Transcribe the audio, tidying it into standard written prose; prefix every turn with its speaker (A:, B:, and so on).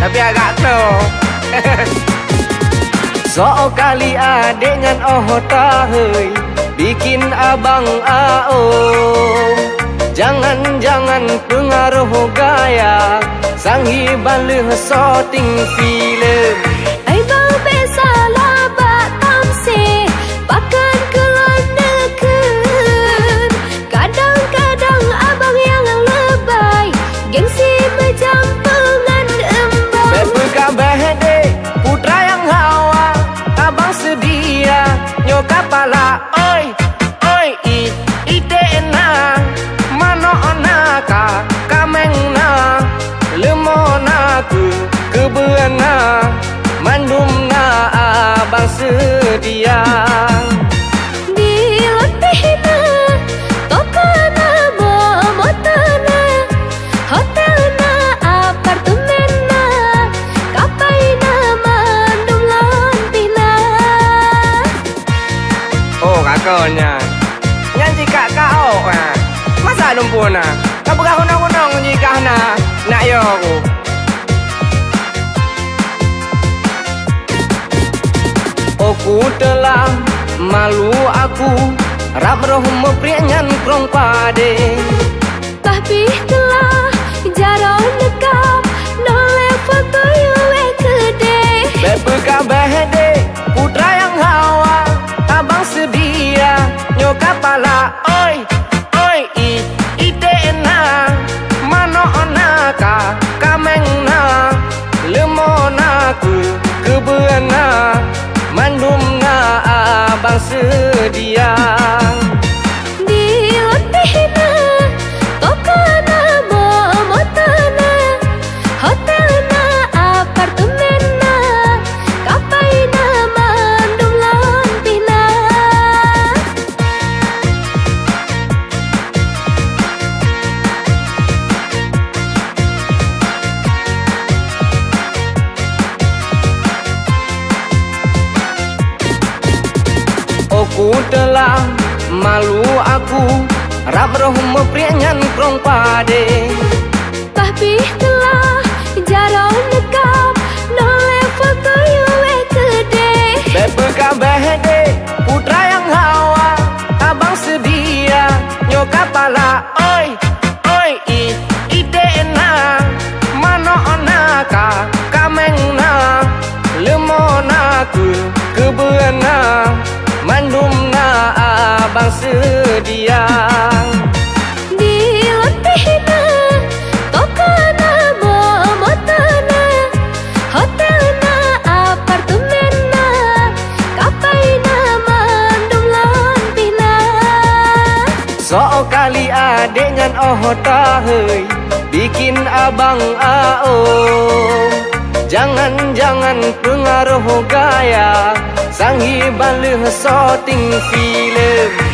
A: tapi agak slow. So kali adek ngan oh tahoi bikin abang jangan pengaruh gaya sanghi baleh shooting film.
B: Ai bang pesa labat tamse pakan keloneken. Kadang-kadang abang yang lebay gengsi berjampengan embang.
A: Berkabah dek putra yang hawa abang sedia nyokap pala oi ite na mano onaka kamengna lemona kebeana mandumna abang sedia.
B: Dilotihna tokana momotana hotelna apartemenna kapaina mandum lompina.
A: Oh kakaknya nyanyi kau masa lumpuna kau berahunang-hunang jika nak yo aku. Aku telah malu aku rap roh meprianyan krong pade.
B: Tapi telah jarang nekap noleh foto yue kede.
A: Berkabah dek putra yang hawa abang sedia nyokap pala oi ite na mano onaka kamengna lemona kebeana mandumna abang sedia.
B: Dilotihna tokana momotana hotelna apartemenna kapaina mandum lompina.
A: Aku telah malu aku rap roh meprianyan krong pade.
B: Tapi telah jarang nekap noleh foto yue kede.
A: Berkabah dek putra yang hawa abang sedia nyokap pala oi ite na mano onaka kamengna lemona kebeana mandumna abang sedia.
B: Dilotihna tokana momotana hotelna apartemenna kapaina mandum lompina.
A: So kali adek ngan oh tahoi bikin abang jangan pengaruh gaya sanghi baleh shooting film.